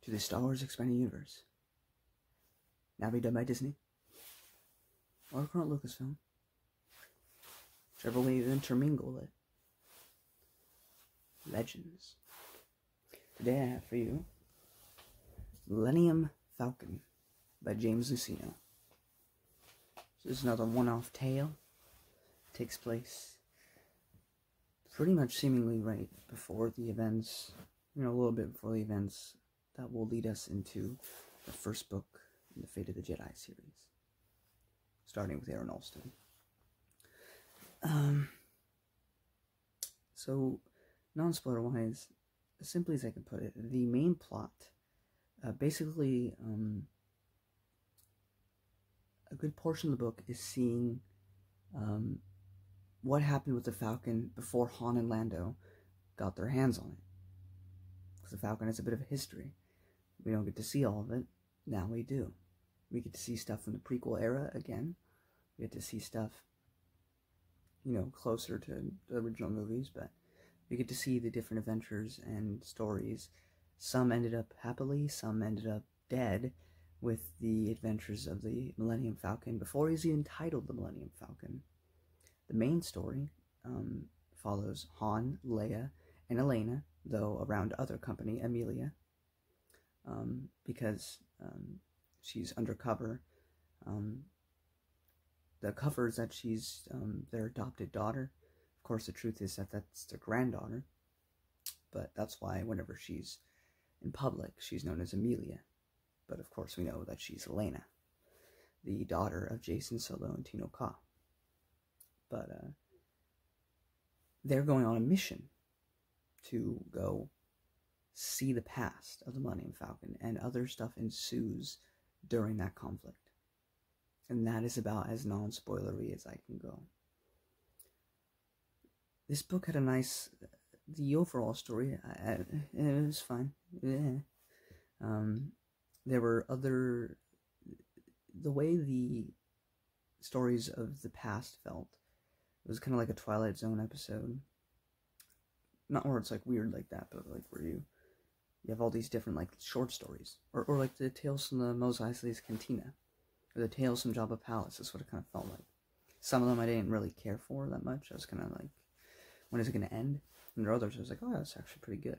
to the Star Wars Expanded Universe. Now be done by Disney, or current Lucasfilm, whichever way you intermingle it. Legends. Today I have for you Millennium Falcon by James Luceno. This is another one-off tale. It takes place pretty much seemingly right before the events, a little bit before the events that will lead us into the first book in the Fate of the Jedi series, starting with Aaron Alston. So, non-spoiler wise, as simply as I can put it, the main plot, basically, a good portion of the book is seeing what happened with the Falcon before Han and Lando got their hands on it. Because the Falcon has a bit of a history. We don't get to see all of it. Now we do. We get to see stuff from the prequel era again. We get to see stuff, closer to the original movies, but we get to see the different adventures and stories. Some ended up happily, some ended up dead with the adventures of the Millennium Falcon before he's even titled the Millennium Falcon. The main story follows Han, Leia, and Elena, though around other company, Amelia, because she's undercover. The cover is that she's their adopted daughter. Of course, the truth is that that's their granddaughter, but that's why whenever she's in public, she's known as Amelia. But of course, we know that she's Elena, the daughter of Jason Solo and Tino Ka. But they're going on a mission to go see the past of the Millennium Falcon, and other stuff ensues during that conflict. And that is about as non-spoilery as I can go. This book had the overall story, it was fine. There were the way the stories of the past felt, it was kind of like a Twilight Zone episode. Not where it's like weird like that, but like where you have all these different like short stories. Or like the Tales from the Mos Eisley's Cantina. Or the Tales from Jabba Palace. That's what it kind of felt like. Some of them I didn't really care for that much. I was kind of like, when is it going to end? And there are others I was like, oh, that's actually pretty good.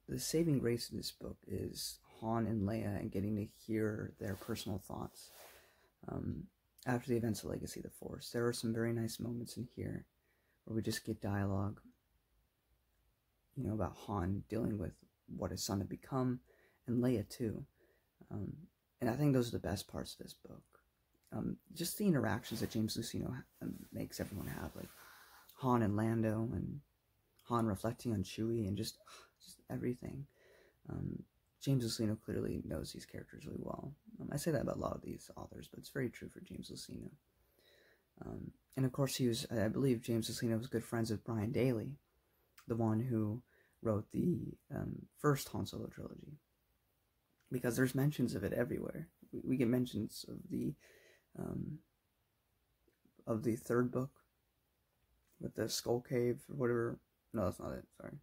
The saving grace of this book is Han and Leia and getting to hear their personal thoughts after the events of Legacy of the Force. There are some very nice moments in here where we just get dialogue, about Han dealing with what his son had become, and Leia too. And I think those are the best parts of this book. Just the interactions that James Luceno makes everyone have, like Han and Lando, and Han reflecting on Chewie, and just everything. James Luceno clearly knows these characters really well. I say that about a lot of these authors, but it's very true for James Luceno. And of course, I believe James Luceno was good friends with Brian Daley, the one who wrote the first Han Solo trilogy, because there's mentions of it everywhere. We get mentions of the third book with the Skull Cave or whatever. No, that's not it. Sorry.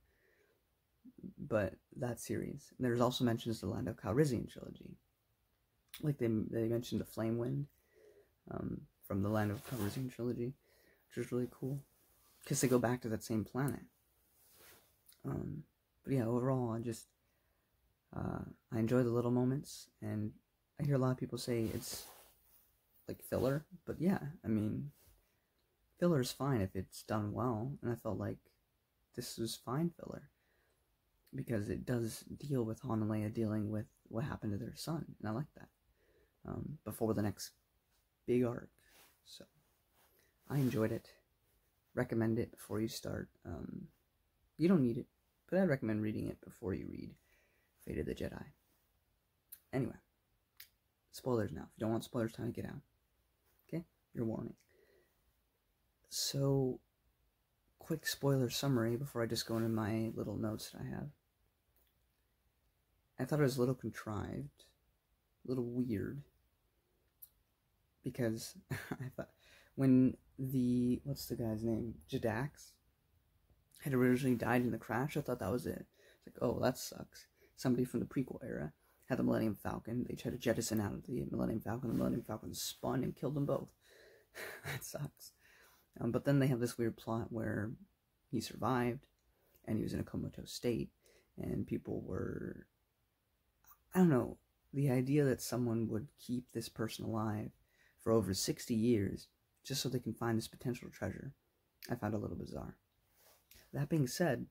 But that series. And there's also mentions of the Lando Calrissian trilogy. Like they mentioned the Flame Wind from the Lando Calrissian trilogy, which is really cool because they go back to that same planet. But yeah, overall, I enjoy the little moments, and I hear a lot of people say it's like filler, but yeah, I mean, filler is fine if it's done well, and I felt like this was fine filler, because it does deal with Han and Leia dealing with what happened to their son, and I like that, before the next big arc. So I enjoyed it. Recommend it before you start. You don't need it, but I recommend reading it before you read Fate of the Jedi. Anyway, spoilers now. If you don't want spoilers, time to get out. Okay? Your warning. So, quick spoiler summary before I just go into my little notes that I have. I thought it was a little contrived, a little weird, because I thought when what's the guy's name? Jadax had originally died in the crash. I thought that was it. It's like, oh, that sucks. Somebody from the prequel era had the Millennium Falcon. They tried to jettison out of the Millennium Falcon. The Millennium Falcon spun and killed them both. That sucks. But then they have this weird plot where he survived, and he was in a comatose state, and people were, I don't know, the idea that someone would keep this person alive for over 60 years just so they can find this potential treasure, I found a little bizarre. That being said,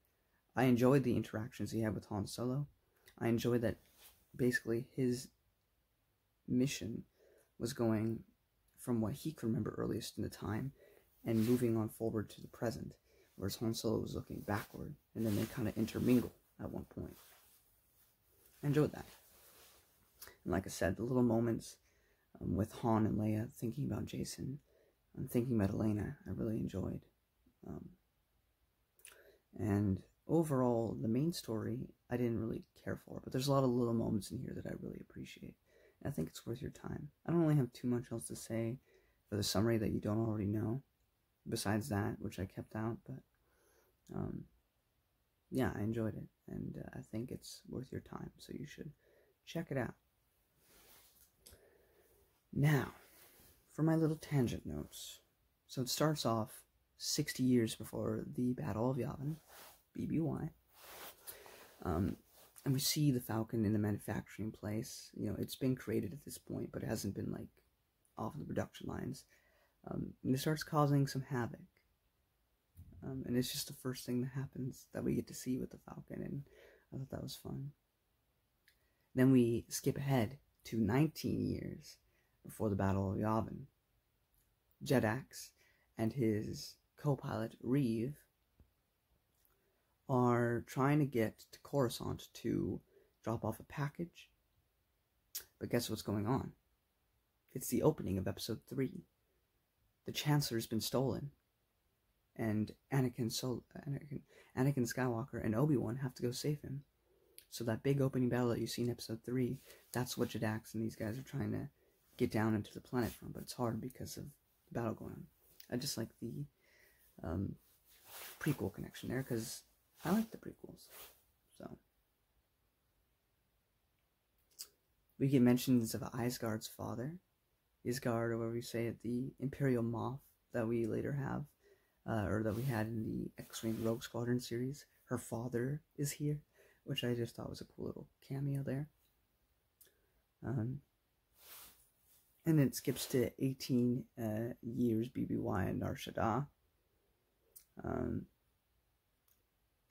I enjoyed the interactions he had with Han Solo. I enjoyed that basically his mission was going from what he could remember earliest in the time and moving on forward to the present, whereas Han Solo was looking backward, and then they kind of intermingle at one point. I enjoyed that. And like I said, the little moments with Han and Leia thinking about Jason and thinking about Elena, I really enjoyed. And overall, the main story, I didn't really care for, but there's a lot of little moments in here that I really appreciate. And I think it's worth your time. I don't really have too much else to say for the summary that you don't already know, besides that, which I kept out, but yeah, I enjoyed it, and I think it's worth your time, so you should check it out. Now, for my little tangent notes. So it starts off 60 years before the Battle of Yavin, BBY, and we see the Falcon in the manufacturing place. You know, it's been created at this point, but it hasn't been, like, off the production lines. And it starts causing some havoc. And it's just the first thing that happens that we get to see with the Falcon, and I thought that was fun. Then we skip ahead to 19 years before the Battle of Yavin. Jedax and his co-pilot, Reeve, are trying to get to Coruscant to drop off a package. But guess what's going on? It's the opening of Episode 3. The Chancellor's been stolen, and Anakin Skywalker and Obi-Wan have to go save him. So that big opening battle that you see in Episode 3, that's what Jedax and these guys are trying to get down into the planet from, but it's hard because of the battle going on. I just like the prequel connection there, because I like the prequels. So we get mentions of Isgard's father, Isgard, or whatever you say it, the Imperial Moth that we later have, or that we had in the X-Wing Rogue Squadron series. Her father is here, which I just thought was a cool little cameo there. And then it skips to 18 years BBY and Nar Shaddaa. And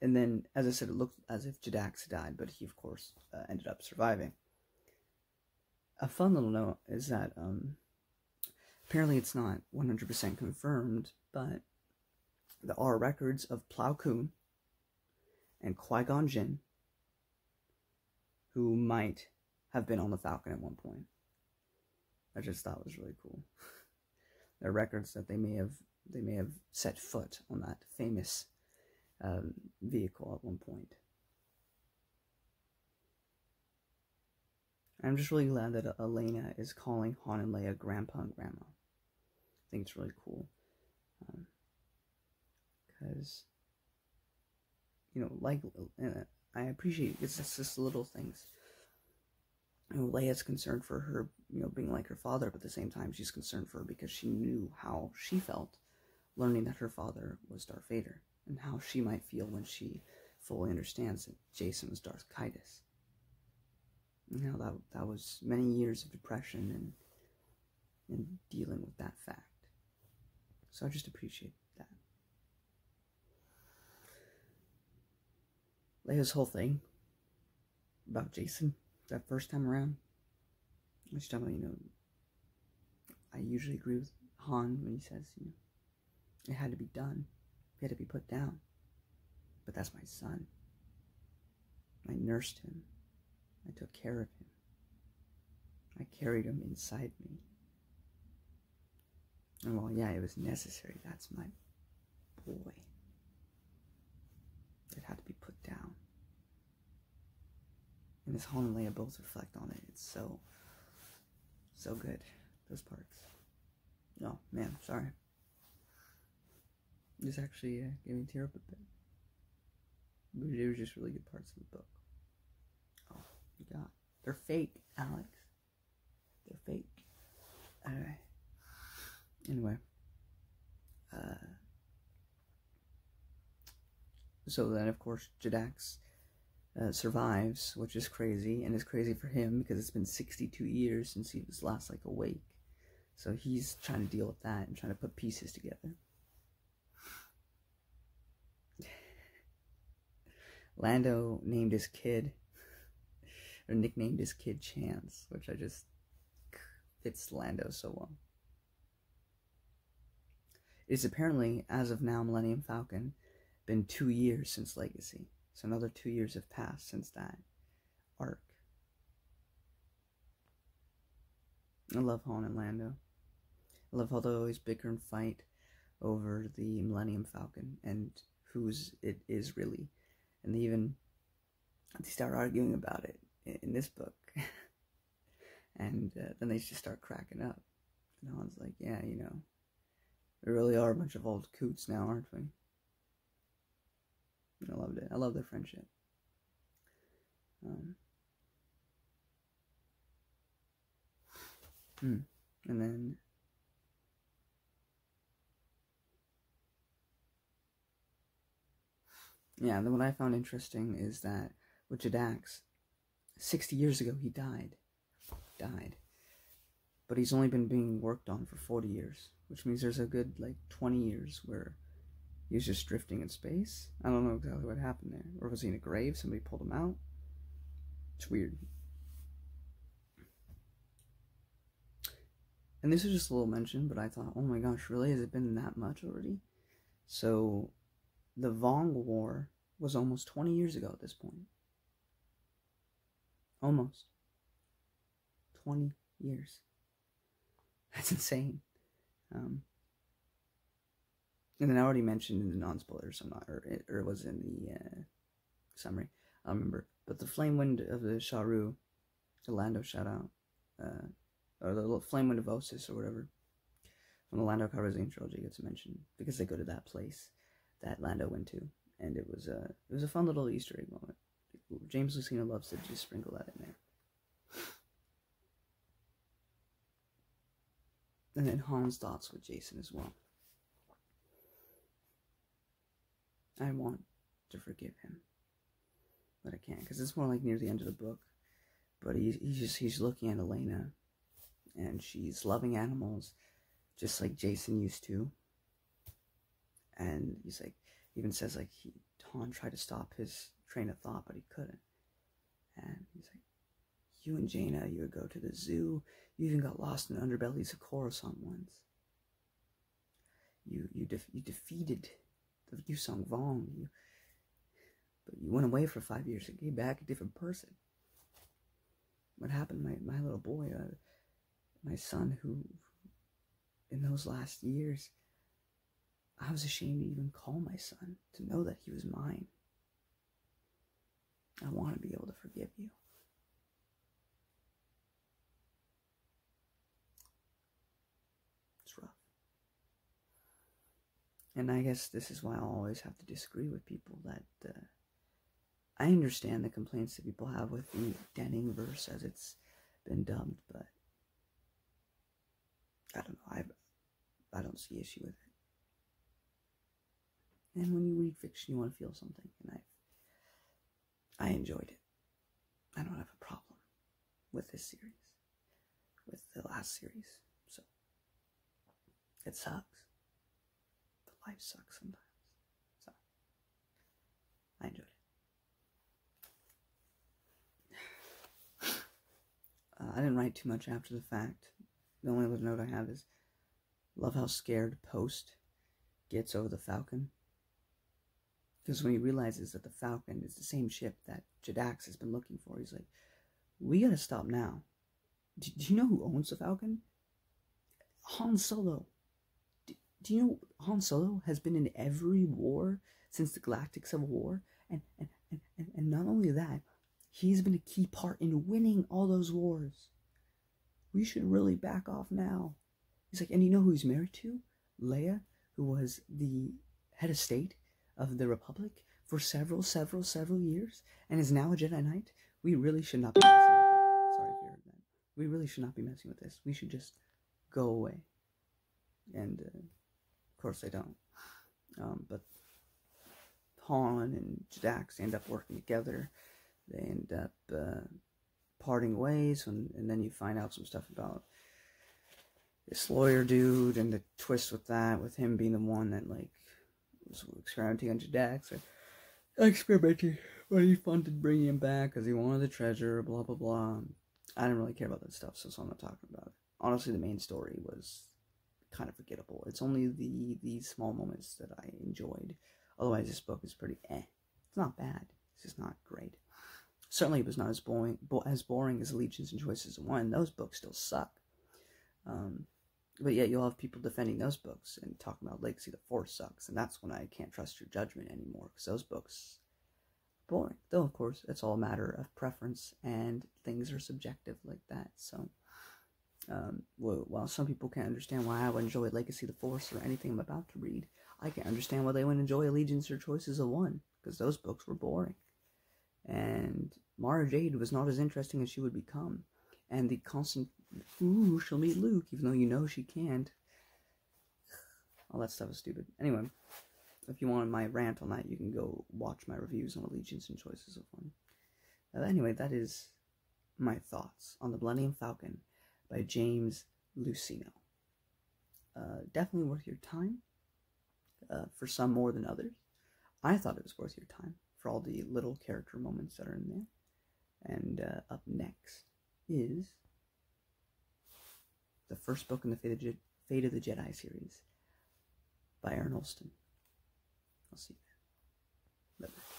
then, as I said, it looked as if Jedax died, but he, of course, ended up surviving. A fun little note is that apparently it's not 100% confirmed, but there are records of Plo Koon and Qui-Gon Jinn who might have been on the Falcon at one point. I just thought was really cool. There are records that they may have set foot on that famous vehicle at one point. I'm just really glad that Elena is calling Han and Leia Grandpa and Grandma. I think it's really cool. Because, you know, like, I appreciate it's just little things. You know, Leia's concerned for her, you know, being like her father, but at the same time, she's concerned for her because she knew how she felt learning that her father was Darth Vader, and how she might feel when she fully understands that Jason was Darth Kaitis. You know, that was many years of depression and dealing with that fact. So I just appreciate that. Leia's whole thing about Jason that first time around, she's talking about, you know, I usually agree with Han when he says, you know, it had to be done. It had to be put down. But that's my son. I nursed him. I took care of him. I carried him inside me. And while, yeah, it was necessary, that's my boy. It had to be put down. And as Han and Leia both reflect on it, it's so good. Those parts. Oh, man, sorry. This actually gave me a tear up a bit. But they were just really good parts of the book. Oh, you got. They're fake, Alex. They're fake. Anyway. So then, of course, Jadax survives, which is crazy, and it's crazy for him because it's been 62 years since he was last, like, awake. So he's trying to deal with that and trying to put pieces together. Lando named his kid, or nicknamed his kid Chance, which I just fits Lando so well. It's apparently, as of now, Millennium Falcon, been 2 years since Legacy. So another 2 years have passed since that arc. I love Han and Lando. I love how they always bicker and fight over the Millennium Falcon and whose it is really. And they start arguing about it in this book. And then they just start cracking up. And Han's like, yeah, you know, we really are a bunch of old coots now, aren't we? And I loved it. I love their friendship. And then yeah, then what I found interesting is that with Jadax, 60 years ago he died. But he's only been being worked on for 40 years, which means there's a good, like, 20 years where he was just drifting in space. I don't know exactly what happened there. Or was he in a grave? Somebody pulled him out? It's weird. And this is just a little mention, but I thought, oh my gosh, really? Has it been that much already? So, the Vong War was almost 20 years ago at this point. Almost. 20 years. That's insane. And then I already mentioned in the non-spoilers, I'm not, or it was in the summary, I don't remember. But the Flame Wind of the Sharu, the Lando shout out, or the Flame Wind of Osis or whatever, when the Lando Calrissian trilogy gets mentioned, because they go to that place that Lando went to, and it was a fun little Easter egg moment. James Luceno loves to just sprinkle that in there. And then Han's thoughts with Jason as well. I want to forgive him, but I can't, because it's more like near the end of the book. But he's looking at Elena, and she's loving animals, just like Jason used to. And he's like, even says like Han tried to stop his train of thought, but he couldn't. And he's like, you and Jaina, you would go to the zoo. You even got lost in the underbellies of Coruscant once. You defeated the Yusong Vong. But you went away for 5 years and came back a different person. What happened to my little boy, my son, who in those last years, I was ashamed to even call my son, to know that he was mine. I want to be able to forgive you. It's rough. And I guess this is why I'll always have to disagree with people that, I understand the complaints that people have with the Denning verse as it's been dubbed, but I don't know, I don't see issue with it. And when you read fiction, you want to feel something, and I enjoyed it. I don't have a problem with this series, with the last series, so it sucks, but life sucks sometimes, so I enjoyed it. I didn't write too much after the fact. The only other note I have is, love how scared Post gets over the Falcon. Because when he realizes that the Falcon is the same ship that Jadax has been looking for, he's like, we gotta stop now. Do you know who owns the Falcon? Han Solo. Do you know Han Solo has been in every war since the Galactic Civil War? And not only that, he's been a key part in winning all those wars. We should really back off now. He's like, and you know who he's married to? Leia, who was the head of state of the Republic for several years and is now a Jedi Knight, we really should not be messing with it. Sorry if you heard that. We really should not be messing with this. We should just go away. And, of course they don't. But Han and Dax end up working together. They end up parting ways, and then you find out some stuff about this lawyer dude and the twist with that, with him being the one that, like, was experimenting on Dax, experimenting when he funded bringing him back because he wanted the treasure, blah blah blah. I didn't really care about that stuff, so I'm not talking about it. Honestly, the main story was kind of forgettable. It's only these small moments that I enjoyed. Otherwise, this book is pretty It's not bad. It's just not great. Certainly, it was not as boring as Allegiance and Choices of One. Those books still suck. But yet you'll have people defending those books and talking about Legacy of the Force sucks, and that's when I can't trust your judgment anymore, because those books are boring. Though, of course, it's all a matter of preference, and things are subjective like that. So, while some people can't understand why I would enjoy Legacy of the Force or anything I'm about to read, I can't understand why they would enjoy Allegiance or Choices of One, because those books were boring. And Mara Jade was not as interesting as she would become. And the constant, ooh, she'll meet Luke, even though you know she can't. All that stuff is stupid. Anyway, if you want my rant on that, you can go watch my reviews on Allegiance and Choices of One. Anyway, that is my thoughts on the Millennium Falcon by James Luceno. Definitely worth your time. For some more than others. I thought it was worth your time for all the little character moments that are in there. And up next is the first book in the Fate of the Jedi series by Aaron Olston. I'll see you there. Bye-bye.